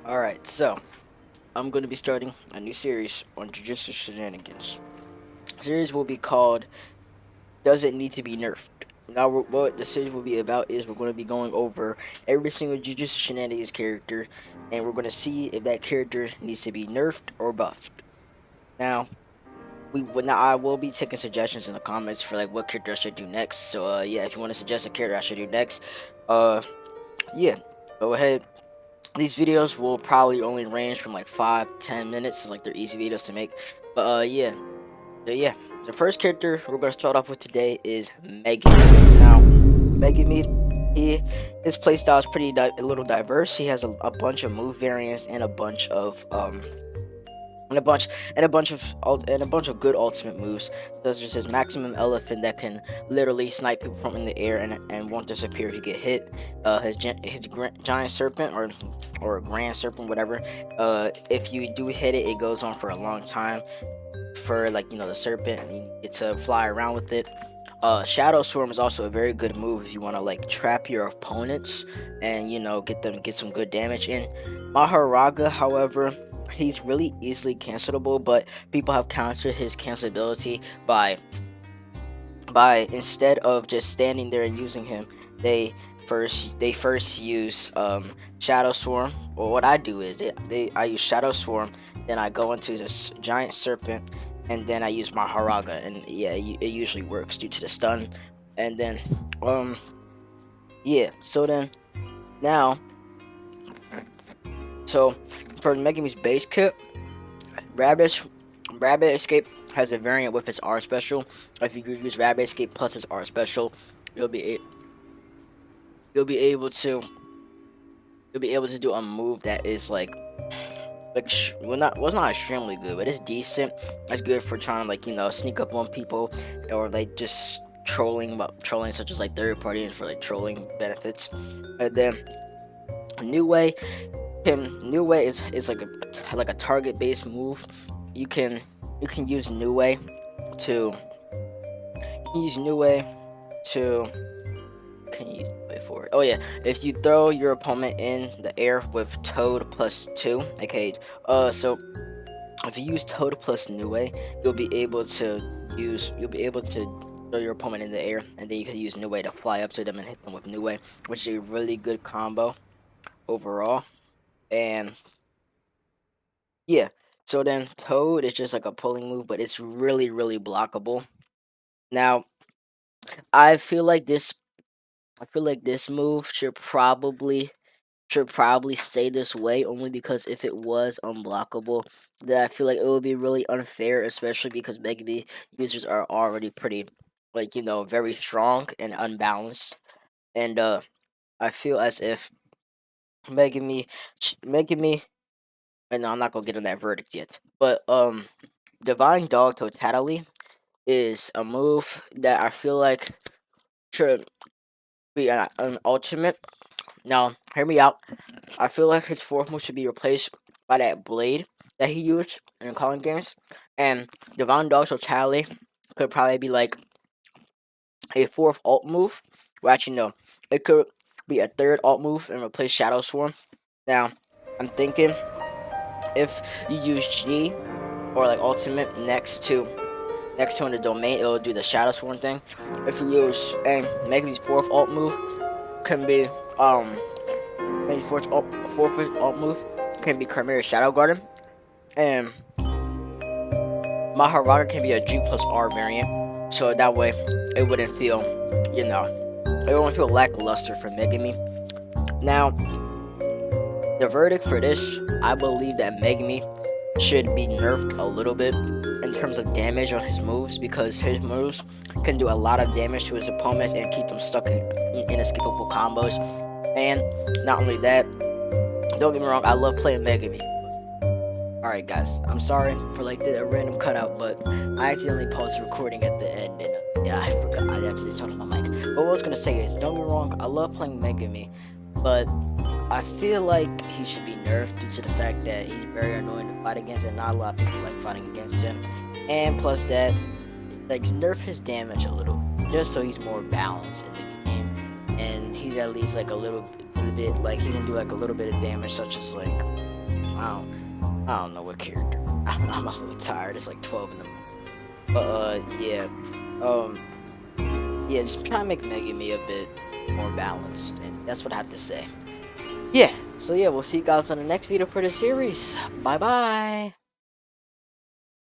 Alright, so I'm going to be starting a new series on Jujutsu Shenanigans. Series will be called Does It Need to Be Nerfed? Now, what the series will be about is we're going to be going over every single Jujutsu Shenanigans character, and we're going to see if that character needs to be nerfed or buffed. Now, I will be taking suggestions in the comments for like what character I should do next. So, yeah, if you want to suggest a character I should do next, yeah, go ahead. These videos will probably only range from like 5-10 minutes, so like they're easy videos to make. But yeah, the first character we're gonna start off with today is Megumi. Now, Megumi, his playstyle is pretty a little diverse. He has a bunch of move variants and a bunch of and a bunch and a bunch of good ultimate moves, such as his maximum elephant that can literally snipe people from in the air and won't disappear if you get hit. His giant serpent or grand serpent, whatever. If you do hit it, it goes on for a long time. For like the serpent, and you get to fly around with it. Shadow Swarm is also a very good move if you want to like trap your opponents and get some good damage in. Maharaga, however, he's really easily cancelable, but people have countered his cancelability by instead of just standing there and using him, they first use Shadow Swarm. Or what I do is I use Shadow Swarm, then I go into this giant serpent, and then I use Maharaga, and yeah, it usually works due to the stun. And then yeah, so then now, so for Megumi's base kit, Rabbit Escape has a variant with its R special. If you use Rabbit Escape plus its R special, you'll be able to do a move that is like not extremely good, but it's decent. It's good for trying to sneak up on people, or like just trolling such as like third party and for like trolling benefits. And then New Way is like a target based move. You can use New Way to for it. Oh yeah, if you throw your opponent in the air with Toad plus 2, okay, so if you use Toad plus New Way, you'll be able to throw your opponent in the air, and then you can use New Way to fly up to them and hit them with New Way, which is a really good combo overall. And yeah, so then Toad is just like a pulling move, but it's really blockable. Now, I feel like this move should probably stay this way, only because if it was unblockable, then I feel like it would be really unfair, especially because Megumi users are already pretty very strong and unbalanced. And I feel as if Megumi and I'm not gonna get on that verdict yet, but Divine Dog Totality is a move that I feel like should be an ultimate. Now, hear me out. I feel like his fourth move should be replaced by that blade that he used in calling games, and Divine Dog Totality could probably be like a fourth alt move. Well, actually, no, it could be a third alt move and replace Shadow Swarm. Now, I'm thinking if you use G or like ultimate next to in the domain, it'll do the Shadow Swarm thing. If you use and Megumi's fourth alt move can be maybe fourth alt move can be Chimera Shadow Garden, and Maharaga can be a G plus R variant, so that way it wouldn't feel lackluster for Megumi. Now, the verdict for this, I believe that Megumi should be nerfed a little bit in terms of damage on his moves, because his moves can do a lot of damage to his opponents and keep them stuck in inescapable combos. And not only that, don't get me wrong, I love playing Megumi. Alright guys, I'm sorry for like the random cutout, but I accidentally paused recording at the end, and yeah, I forgot, I accidentally turned on my mic. But what I was gonna say is, don't get me wrong, I love playing Megumi, but I feel like he should be nerfed due to the fact that he's very annoying to fight against, and not a lot of people like fighting against him. And plus that, like, nerf his damage a little, just so he's more balanced in the game, and he's at least like a little bit, like he can do like a little bit of damage, such as like I don't know what character. I'm a little tired. It's like 12 in the morning. But yeah, just try to make Megumi a bit more balanced, and that's what I have to say. Yeah, so yeah, we'll see you guys on the next video for the series. Bye bye.